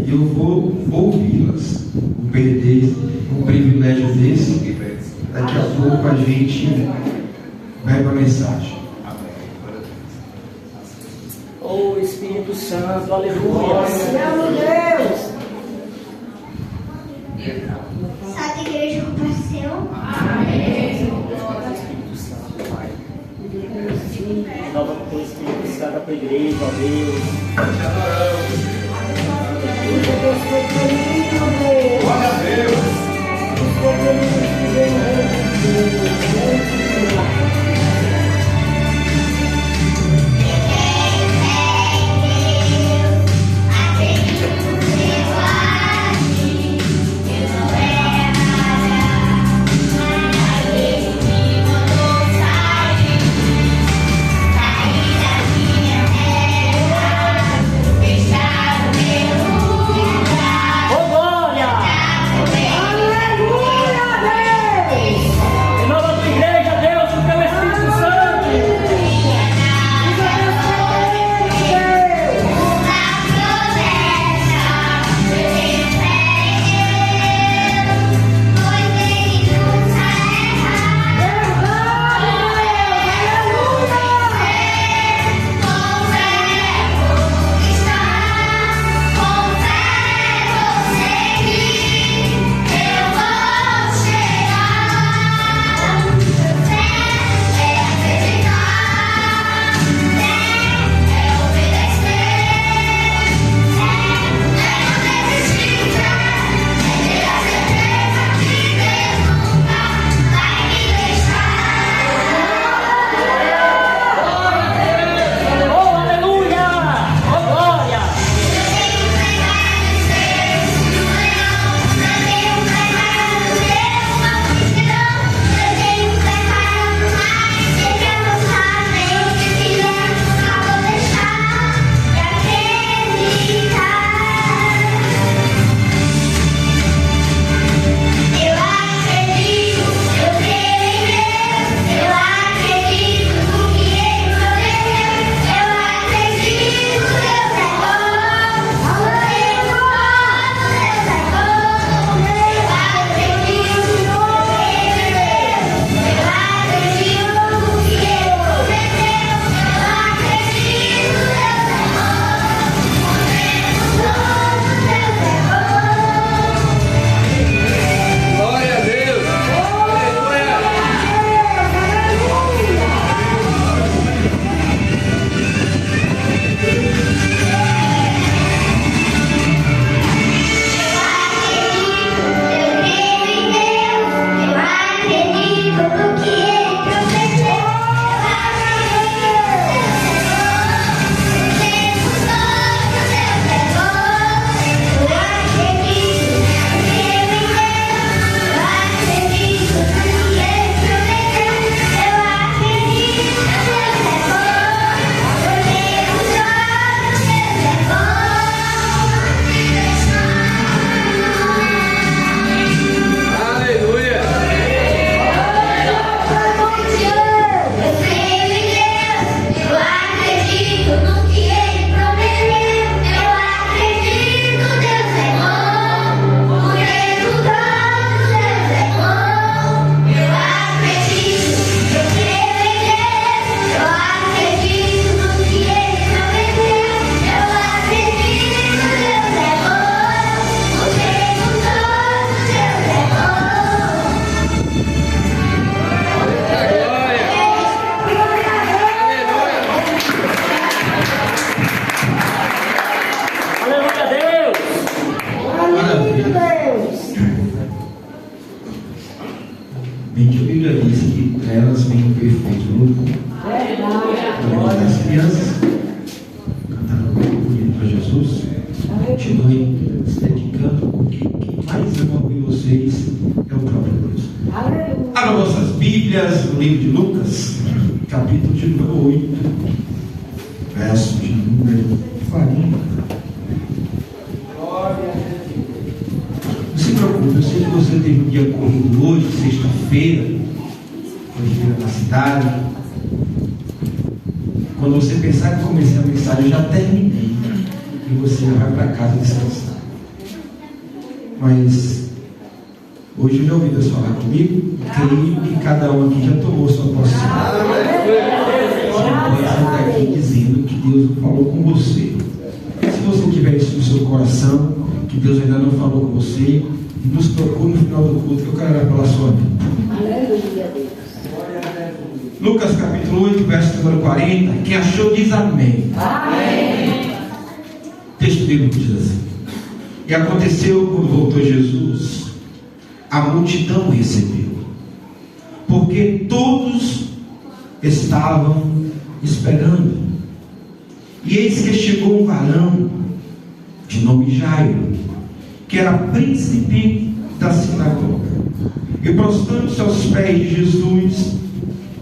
e eu vou ouvi-las. Vou perder um privilégio desse. Daqui a pouco a gente vai para a mensagem. Oh Espírito Santo, aleluia. Meu Deus. Santa Igreja Comparação. Amém. Espírito Santo, Pai. Renova com o Espírito Santo a tua igreja, ó Deus. Glória a Deus. Bem que a Bíblia diz que elas vêm o perfeito lucro. As crianças cantaram muito bonito para Jesus. Continue se dedicando, porque quem mais ama ouvir vocês é o próprio Deus. Abra vossas Bíblias no livro de Lucas, capítulo de número 8, verso de número 40. Não se preocupe, eu sei que você teve um dia corrido hoje, sexta-feira, foi feira na cidade. Quando você pensar que comecei a mensagem, eu já terminei. E você já vai para casa descansar. mas hoje eu já ouvi Deus falar comigo e creio que cada um aqui já tomou sua porção. Você pode sair daqui dizendo que Deus falou com você. Se você tiver isso no seu coração, que Deus ainda não falou com você, e nos tocou no final do culto, eu quero orar pela sua vida. Lucas capítulo 8, verso número 40. Quem achou diz amém. Amém. O texto bíblico diz assim: e aconteceu quando voltou Jesus, a multidão o recebeu, porque todos estavam esperando. E eis que chegou um varão de nome Jairo, que era príncipe da sinagoga, e prostrando-se aos pés de Jesus,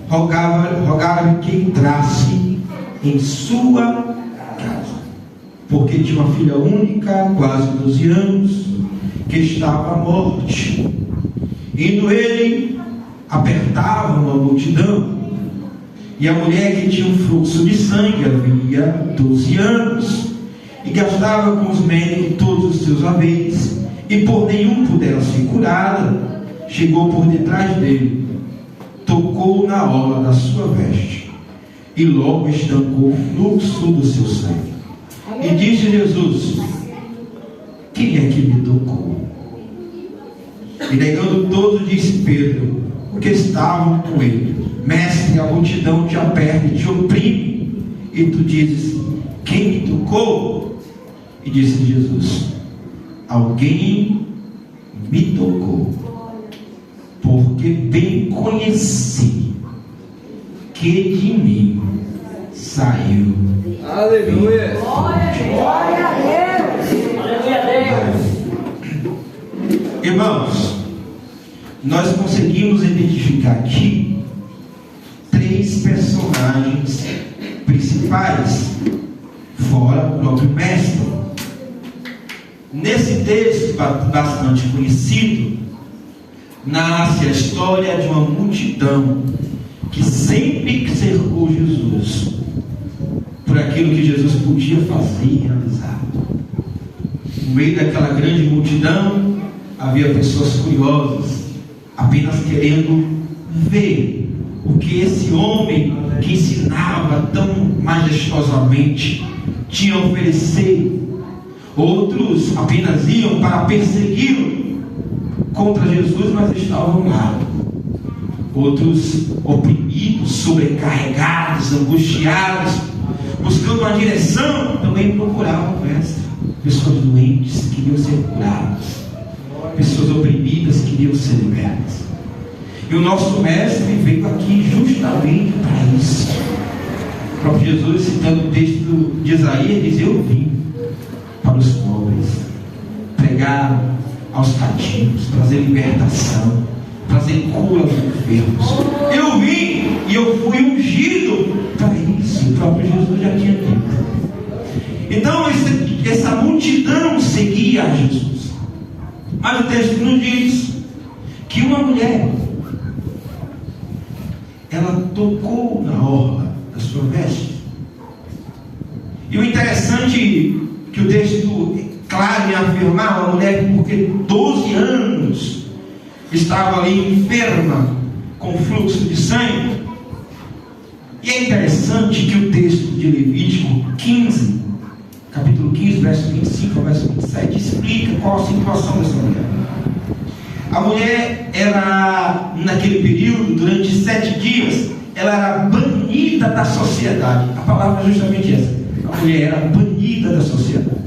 rogava-lhe que entrasse em sua casa, porque tinha uma filha única, quase 12 anos, que estava à morte. Indo ele, apertava uma multidão, e a mulher que tinha um fluxo de sangue havia 12 anos, e gastava com os médicos todos os seus haveres, e por nenhum pudera ser curada, chegou por detrás dele, tocou na orla da sua veste, e logo estancou o fluxo do seu sangue. E disse Jesus: quem é que me tocou? E negando todo, disse Pedro, porque estavam com ele: mestre, a multidão te aperta e te oprime, e tu dizes: quem me tocou? E disse Jesus: alguém me tocou, porque bem conheci que de mim saiu. Aleluia! Glória a Deus! Irmãos, nós conseguimos identificar aqui 3 personagens principais, fora o próprio mestre. Nesse texto bastante conhecido, nasce a história de uma multidão que sempre cercou Jesus por aquilo que Jesus podia fazer e realizar. No meio daquela grande multidão havia pessoas curiosas, apenas querendo ver o que esse homem que ensinava tão majestosamente tinha a oferecer. Outros apenas iam para persegui-lo contra Jesus, mas estavam lá. Outros oprimidos, sobrecarregados, angustiados, buscando uma direção, também procuravam o mestre. Pessoas doentes queriam ser curadas, pessoas oprimidas queriam ser libertas. E o nosso mestre veio aqui justamente para isso. O próprio Jesus, citando o texto de Isaías, diz: eu vim para os pobres, pregar aos cativos, trazer libertação, trazer cura aos enfermos. Eu vim e eu fui ungido para isso. O próprio Jesus já tinha dito. Então essa multidão seguia a Jesus. Mas o texto nos diz que uma mulher, ela tocou na orla da sua veste. E o interessante que o texto claro em afirmar, uma mulher porque 12 anos estava ali enferma com fluxo de sangue. E é interessante que o texto de Levítico 15, capítulo 15, verso 25 ao verso 27, explica qual a situação dessa mulher. A mulher era, naquele período, durante 7 dias, ela era banida da sociedade. A palavra é justamente essa. A mulher era banida da sociedade.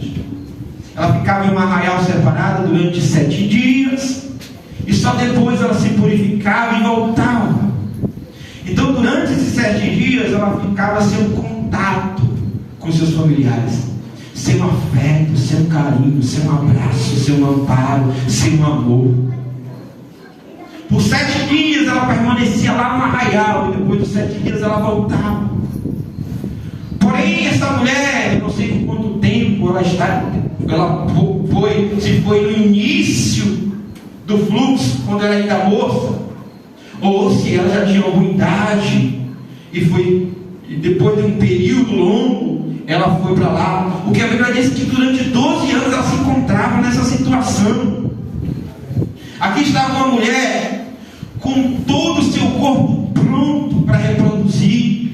Ela ficava em um arraial separado durante 7 dias, e só depois ela se purificava e voltava. Então, durante esses 7 dias, ela ficava sem um contato com seus familiares, sem um afeto, sem um carinho, sem um abraço, sem um amparo, sem um amor. Por 7 dias ela permanecia lá no arraial, e depois dos 7 dias ela voltava. Porém, essa mulher, eu não sei por quanto tempo se foi no início do fluxo, quando ela ainda moça, ou se ela já tinha alguma idade, e depois de um período longo, ela foi para lá. O que a Bíblia diz que durante 12 anos ela se encontrava nessa situação. estava uma mulher com todo o seu corpo pronto para reproduzir,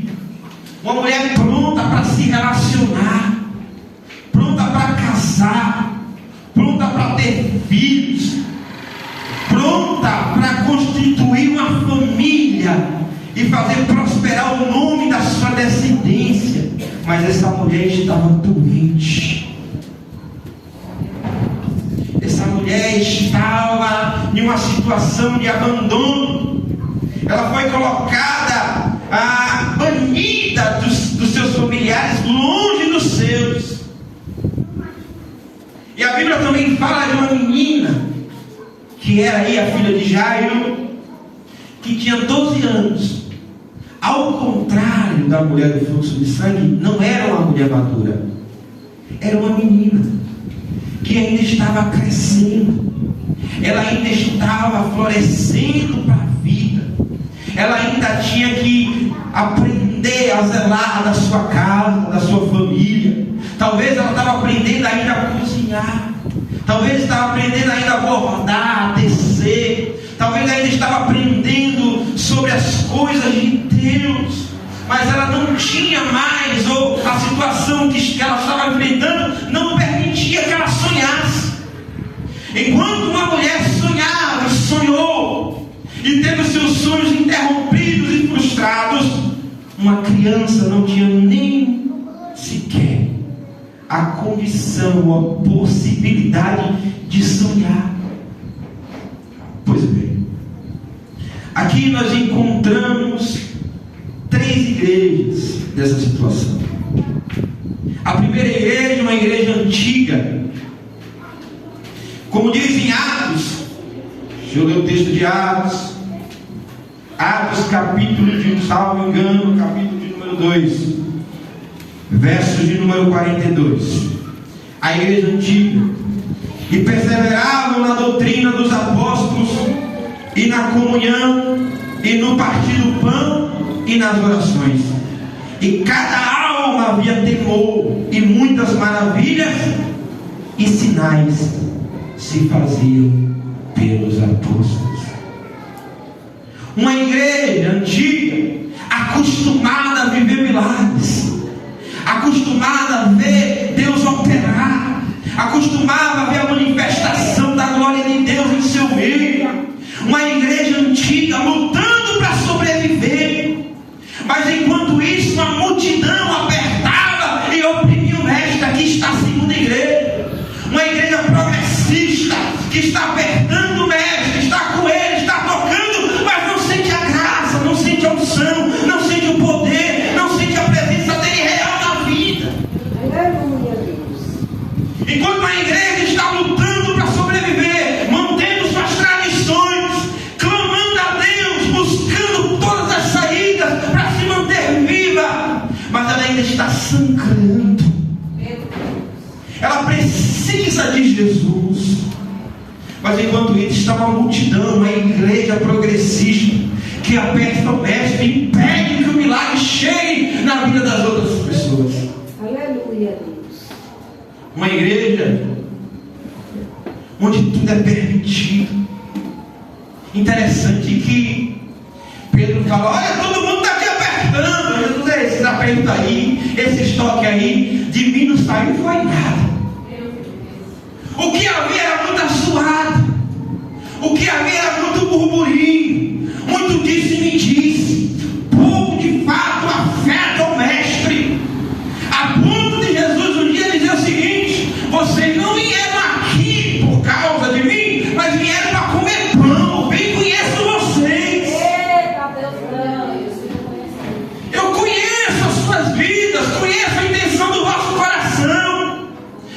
uma mulher pronta para se relacionar, pronta para casar, pronta para ter filhos, pronta para constituir uma família e fazer prosperar o nome da sua descendência. Mas essa mulher estava doente. Essa mulher estava em uma situação de abandono. Ela foi colocada, banida dos seus familiares, longe dos seus. E a Bíblia também fala de uma menina, que era aí a filha de Jairo, que tinha 12 anos. Ao contrário da mulher do fluxo de sangue, não era uma mulher madura, era uma menina que ainda estava crescendo, ela ainda estava florescendo para a vida, ela ainda tinha que aprender a zelar da sua casa, da sua família. Talvez ela estava aprendendo ainda a cozinhar, talvez estava aprendendo ainda a bordar, a tecer, talvez ainda estava aprendendo sobre as coisas de Deus, mas ela não tinha mais, ou a situação que ela estava enfrentando não permitia que ela sonhasse. Enquanto uma mulher sonhava, sonhou e teve os seus sonhos interrompidos e frustrados, uma criança não tinha nem sequer a condição, a possibilidade de sonhar. Pois bem, aqui nós encontramos 3 igrejas dessa situação. A primeira igreja é uma igreja antiga, como diz em Atos. Deixa eu ler o texto de Atos, capítulo de, salvo engano, capítulo de número 2, versos de número 42. A igreja antiga: e perseveravam na doutrina dos apóstolos, e na comunhão, e no partir do pão, e nas orações. E cada alma havia temor, e muitas maravilhas e sinais se faziam pelos apóstolos. Uma igreja antiga, acostumada a viver milagres, acostumada a ver Deus operar, acostumada a ver a manifestação da glória de Deus em seu meio. Uma igreja antiga lutando para sobreviver, mas enquanto isso a multidão apertava e oprimia o mestre. Aqui está a segunda igreja, uma igreja progressista que está apertando o mestre, está com ele, está tocando, mas não sente a graça, não sente a unção, não sente o poder, não sente a presença dele real na vida. Aleluia, Deus. Enquanto a igreja está lutando para sobreviver, mantendo suas tradições, clamando a Deus, buscando todas as saídas para se manter viva, mas ela ainda está sangrando. Ela precisa de Jesus. Mas enquanto isso está uma multidão, uma igreja progressista que aperta o mestre e impede que o milagre chegue na vida das outras pessoas. Aleluia, Deus. Uma igreja onde tudo é permitido. Interessante que Pedro fala: olha, todo mundo está aqui apertando. Jesus, esses apertos aí, esse estoque aí, de mim não saiu, não foi nada. O que havia era muita suada, o que havia era muito burburinho, muito disse-me-disse. Pouco de fato afeta o mestre, a ponto de Jesus um dia dizer o seguinte: vocês não vieram aqui por causa de mim, mas vieram para comer pão. Eu bem conheço vocês. Eita, Deus, Eu conheço as suas vidas, conheço a intenção do vosso coração.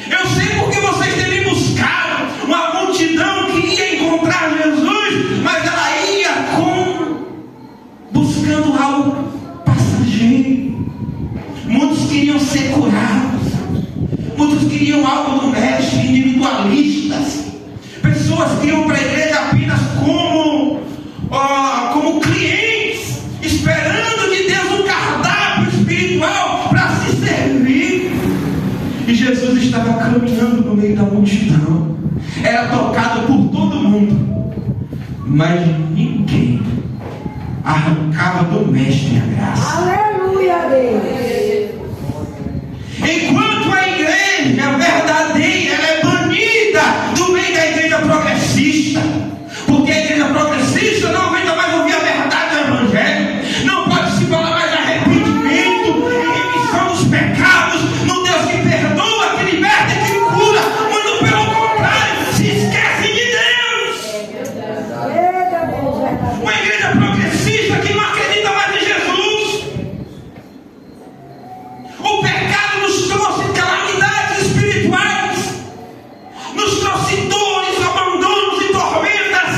Eu sei porque vocês têm me buscado. Uma multidão que ia encontrar Jesus, mas ela ia buscando algo passageiro. Muitos queriam ser curados, muitos queriam algo do mestre, individualistas. Pessoas que iam para a igreja apenas como clientes, esperando de Deus um cardápio espiritual para se servir. E Jesus estava caminhando no meio da multidão, era tocado por todo mundo, mas ninguém arrancava do mestre a graça. Aleluia, Deus. Enquanto a igreja verdadeira ela é banida do meio da igreja progressista, porque a igreja progressista não aguenta mais ouvir a verdade do evangelho, não pode se falar mais de arrependimento e remissão dos pecados, no Deus que perdoa, que liberta e que cura, muito pelo contrário, se esquecem de Deus. Uma igreja progressista que não acredita mais em Jesus. O pecado nos trouxe calamidades espirituais, nos trouxe dores, abandonos e tormentas.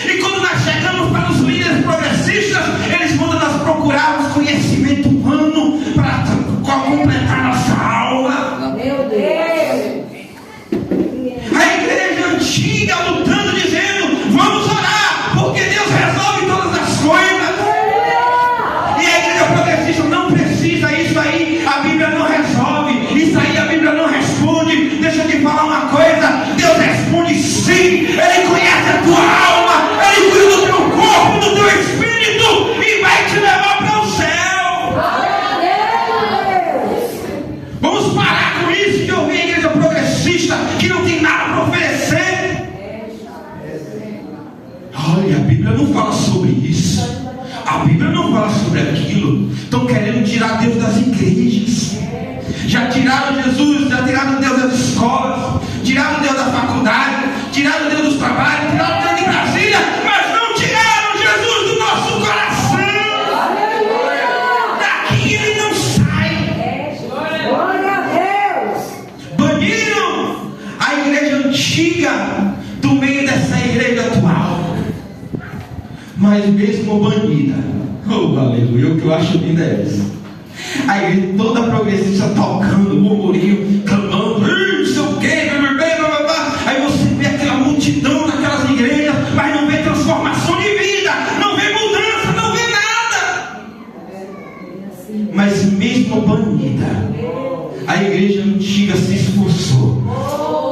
E quando nós chegamos para os líderes progressistas, eles mandam nós procurarmos conhecimento humano para completar nossa alma. Meu Deus. A igreja antiga lutando, dizendo: vamos orar, porque Deus resolve todas as coisas. E a igreja progressista não precisa, isso aí a Bíblia não resolve, isso aí a Bíblia não responde. Deixa eu te falar uma coisa: Deus responde sim. Ele conhece a tua alma, Ele cuida do teu corpo, do teu espírito e vai te levar para o céu. Vamos parar com isso de ouvir a igreja progressista que não tem nada para oferecer. Olha, a Bíblia não fala sobre isso, a Bíblia não fala sobre aquilo. Estão querendo tirar Deus das igrejas. Já tiraram Jesus, já tiraram Deus das escolas, tiraram Deus da faculdade, tiraram Deus dos trabalhos, tiraram Deus de Brasília, mas não tiraram Jesus do nosso coração. Daqui ele não sai. Glória a Deus. Baniram a igreja antiga do meio dessa igreja atual. Mas mesmo banida, oh aleluia, o que eu acho lindo é isso. A igreja toda progressista tocando, murmurinho, clamando, não sei o que, blá, blá, blá. Aí você vê aquela multidão naquelas igrejas, mas não vê transformação de vida, não vê mudança, não vê nada. Mas mesmo banida, a igreja antiga se esforçou.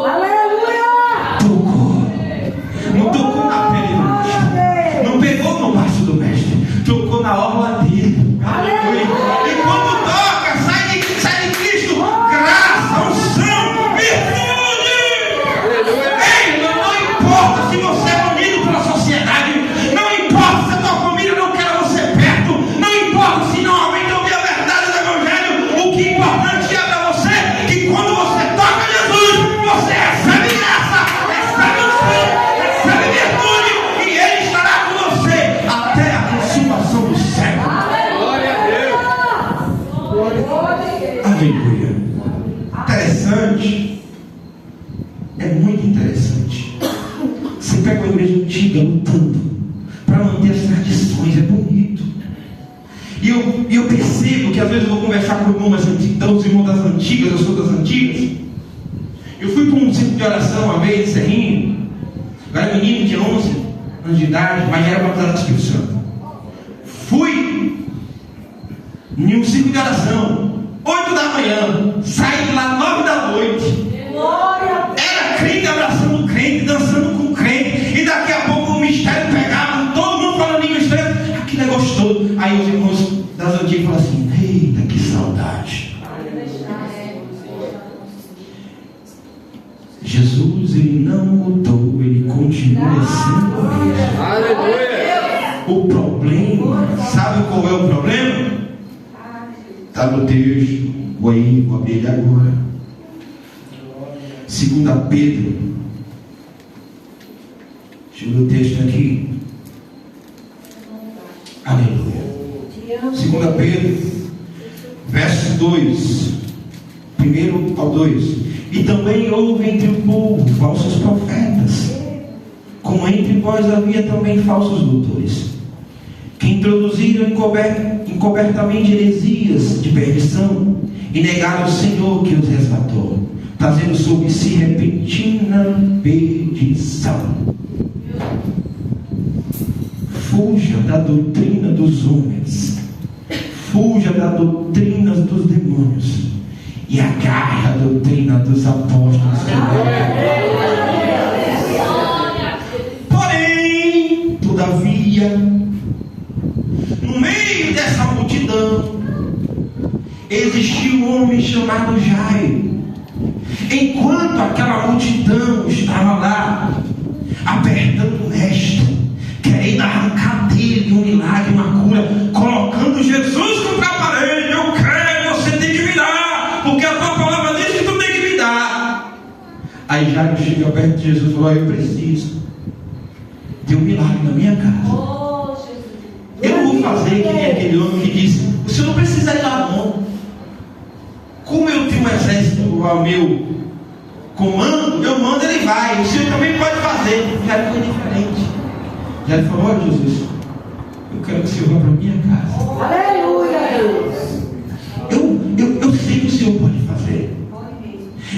Aleluia. Tocou. Não tocou na pele do mestre, não pegou no braço do mestre, tocou na orla dele. Aleluia. E quando toca, sai de Cristo graça, unção, virtude. Ei, não importa se você é banido pela sociedade, não importa se a tua família não quer você perto, não importa se não aguenta ouvir a verdade do evangelho. O que é importante é para você que quando você toca Jesus, você recebe graça, recebe unção, recebe virtude, e Ele estará com você até a consumação do século. Aleluia. Interessante. É muito interessante. Você pega uma igreja antiga lutando para manter as tradições, é bonito. E eu percebo que às vezes eu vou conversar com os irmãos das antigas, eu sou das antigas. Eu fui para um ciclo de oração uma vez em Serrinho. Eu era menino, tinha 11 anos de idade, mas já era batizado do Espírito Santo. Fui em um ciclo de oração, 8 da manhã, saí de lá 9 da noite. Era crente abraçando crente, dançando com crente, e daqui a pouco o mistério pegava, todo mundo falando língua estranha, que negócio todo. Aí os irmãos das antigas falam assim: eita, que saudade. Jesus, ele não mudou, ele continua sendo o mesmo. Aleluia. O problema, sabe qual é o problema? Está no texto, vou abrir ele agora. 2 Pedro, deixa eu ver o texto aqui. Aleluia. 2 Pedro, verso 2, 1 ao 2. E também houve entre o povo falsos profetas, como entre vós havia também falsos doutores, que introduziram encobertamente heresias de perdição, e negaram o Senhor que os resgatou, trazendo sobre si repentina perdição. Fuja da doutrina dos homens, fuja da doutrina dos demônios, e agarre a doutrina dos apóstolos. Porém, homem chamado Jairo. Enquanto aquela multidão estava lá, apertando o resto, querendo arrancar dele um milagre, uma cura, colocando Jesus contra a parede. Eu quero, você tem que me dar, porque a tua palavra diz que tu tem que me dar. Aí Jairo chega perto de Jesus e falou: eu preciso de um milagre na minha casa. Eu não vou fazer que nem aquele homem que disse: o senhor não precisa ir lá não. Como eu tenho um exército ao meu comando, eu mando, ele vai. O senhor também pode fazer. Já foi diferente. Já ele falou: olha, Jesus, eu quero que o senhor vá para a minha casa. Aleluia, Deus. Eu sei que o senhor pode fazer.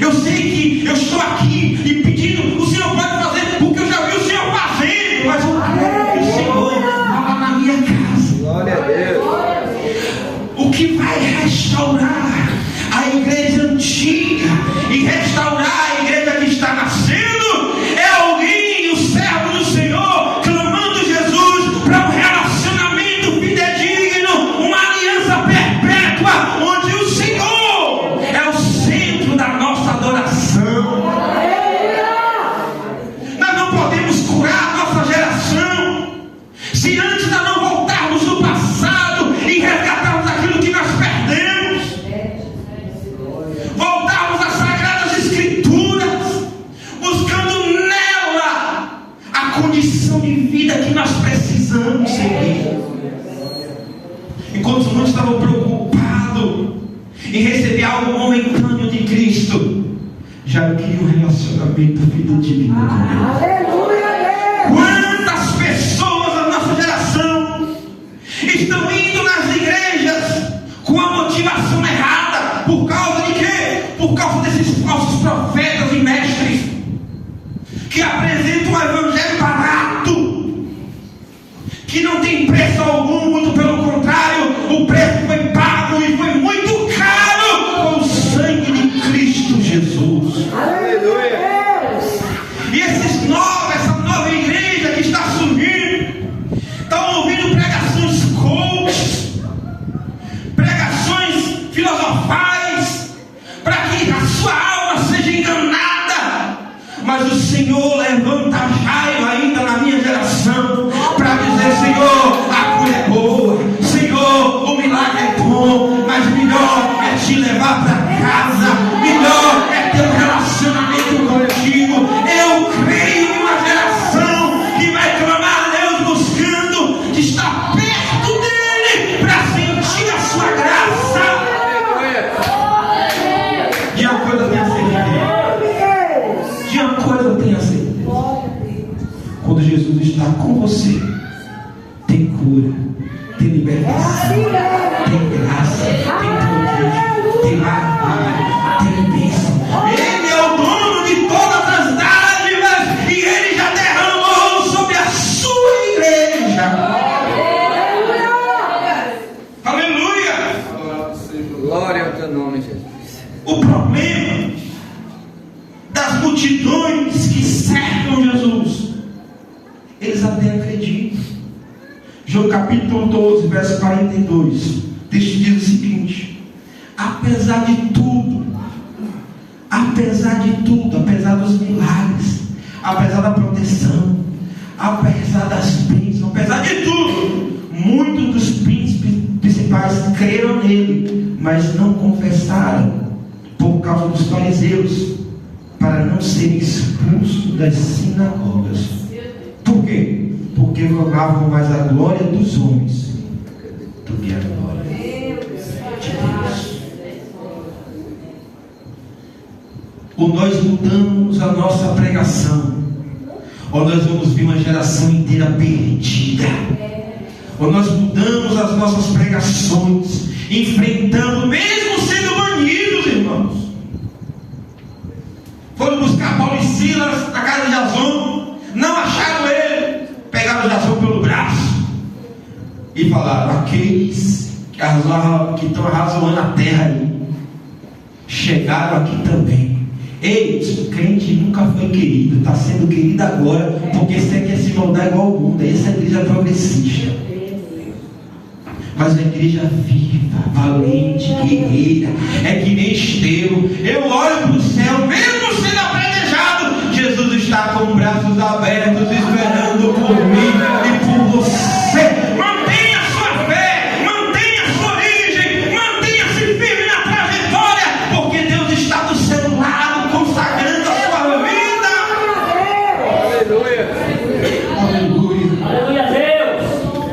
Eu sei que eu estou aqui e pedindo, o senhor pode fazer, porque eu já vi o senhor fazendo. Mas eu quero que o senhor vá na minha casa. Glória a Deus. O que vai restaurar a igreja antiga e restaurar a igreja que está nascendo é alguém, o servo do Senhor, clamando Jesus para um relacionamento fidedigno, uma aliança perpétua, onde o Senhor é o centro da nossa adoração. Nós não podemos curar a nossa geração se antes nós não voltarmos no passado e resgatarmos aquilo que nós perdemos. Voltarmos às Sagradas Escrituras, buscando nela a condição de vida que nós precisamos seguir. Enquanto muitos estavam preocupados em receber algo momentâneo de Cristo, já queria um relacionamento fidedigno com Deus. Aleluia, Deus. Quantas pessoas da nossa geração estão indo nas igrejas com a motivação errada? Por causa de quê? Por causa desses falsos profetas e mestres que apresentam um evangelho barato, que não tem preço algum, muito pelo contrário, o preço foi pago e foi muito caro com o sangue de Cristo Jesus. Aleluia, Deus. E essa nova igreja que está surgindo, estão ouvindo pregações coach, pregações filosofais, para que a sua alma seja enganada. Mas o Senhor levanta Jairo ainda na minha geração, para dizer: Senhor, a cura é boa, Senhor, o milagre é bom, mas melhor é te levar para casa, melhor é ter um relacionamento contigo. Eu creio em uma geração que vai clamar a Deus buscando de estar perto dele para sentir a sua graça. De uma coisa tenha certeza, de uma coisa tenha certeza: quando Jesus está com você, tem cura, tem libertação, tem graça, tem poder, tem maravilha, tem bênção. Ele é o dono de todas as dádivas e ele já derramou sobre a sua igreja. Aleluia! Glória ao teu nome, Jesus. O problema das multidões que cercam Jesus, eles até acreditam. João capítulo 12, verso 42, o texto diz o seguinte: apesar de tudo, apesar dos milagres, apesar da proteção, apesar das bênçãos, apesar de tudo, muitos dos príncipes principais creram nele, mas não confessaram, por causa dos fariseus, para não serem expulsos das sinagogas. Por quê? Porque amavam mais a glória dos homens do que a glória de Deus. Ou nós mudamos a nossa pregação, ou nós vamos ver uma geração inteira perdida. Ou nós mudamos as nossas pregações, enfrentando, mesmo sendo banidos, irmãos. Foram buscar Paulo e Silas na casa de Jasão, não acharam ele, pegaram Jasão pelo braço e falaram: aqueles que estão arrazoando a terra aí, chegaram aqui também. Ei, o crente nunca foi querido, está sendo querido agora, porque você quer se moldar igual ao mundo. Essa é a igreja progressista. mas a igreja viva, valente, guerreira, é que nem Estevão. Eu olho para o céu, mesmo sendo apredejado, Jesus está com braços abertos, esperando por mim e por você. Mantenha sua fé, mantenha sua origem, mantenha-se firme na trajetória, porque Deus está do seu lado, consagrando a sua vida. Aleluia. Aleluia. Aleluia, Deus.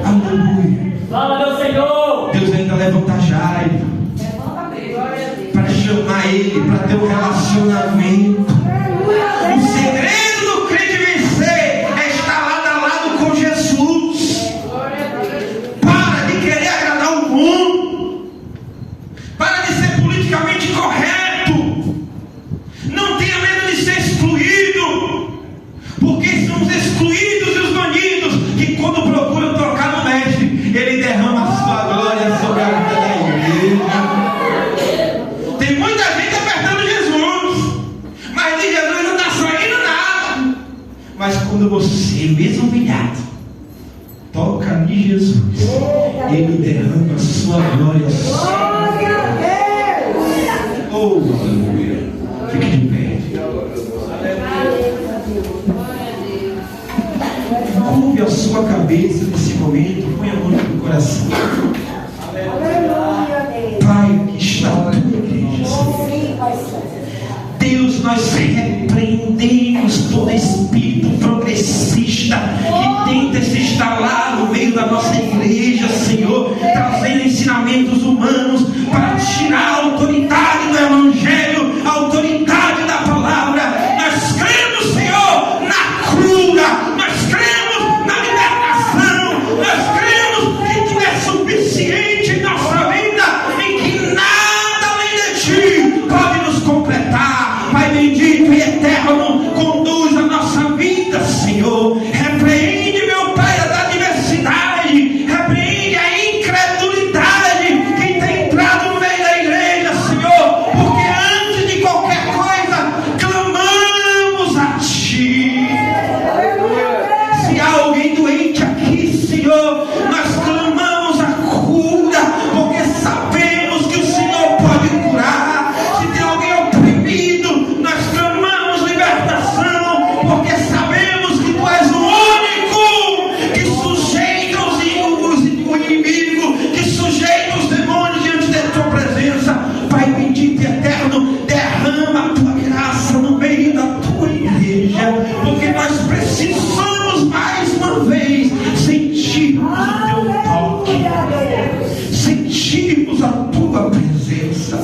Aleluia. Fala, meu Senhor. Deus ainda levanta Jairo para chamar ele, para ter um relacionamento. O segredo do crente vencer é estar lado a lado com Jesus. Para de querer agradar o mundo. Para de ser politicamente correto. Não tenha medo de ser excluído. Porque são os excluídos e os banidos que, quando procuram tocar no mestre, ele derrama a sua glória sobre a vida da igreja. Tem muita gente apertando Jesus, mas de Jesus não está saindo nada. Mas quando você, mesmo humilhado, toca em Jesus, ele derrama a sua glória. Glória a Deus. Oh, aleluia. Fique de pé. Curve a sua cabeça nesse momento, põe a mão no coração. Aleluia, Deus. Pai que está na tua igreja, Senhor. Sim, Pai Santo. Deus, nós repreendemos todo espírito progressista que tenta se instalar no meio da nossa igreja, Senhor, trazendo ensinamentos humanos para tirar a autoridade do Evangelho, a autoridade da palavra. Nós cremos, Senhor, na cura, nós cremos na libertação, nós cremos que Tu és suficiente em nossa vida, em que nada além de Ti pode nos completar. Pai bendito e eterno, conduz a nossa vida, Senhor. Repreende, meu Pai, da diversidade, repreende a incredulidade que tem entrado no meio da igreja, Senhor, porque antes de qualquer coisa clamamos a Ti. Se há alguém doente aqui, Senhor, nós clamamos a cura, porque sabemos que o Senhor pode curar. Se tem alguém oprimido, nós clamamos libertação, porque sabemos que Tu és o único que sujeita o inimigo, que sujeita os demônios diante da Tua presença. Pai bendito e eterno, derrama a Tua graça no meio da Tua igreja, porque nós precisamos mais uma vez sentirmos o Teu toque, sentirmos a Tua presença.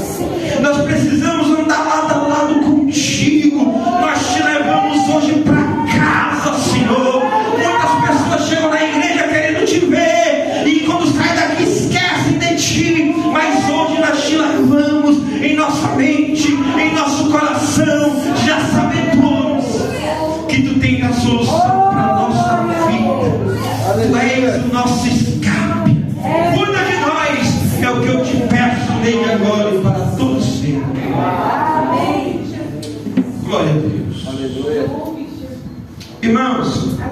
Nós precisamos andar lado a lado contigo. Nós Te levamos hoje para casa, Senhor. Muitas pessoas chegam na igreja querendo Te ver e quando saem daqui esquecem de Ti, mas hoje nós Te levamos em nossa mente, em nosso coração, já sabemos que Tu tens a solução para a nossa vida. Tu és o nosso escape. Cuida de nós, é o que eu Te peço desde agora e para todos sempre. Amém. Glória a Deus. Aleluia. Irmãos,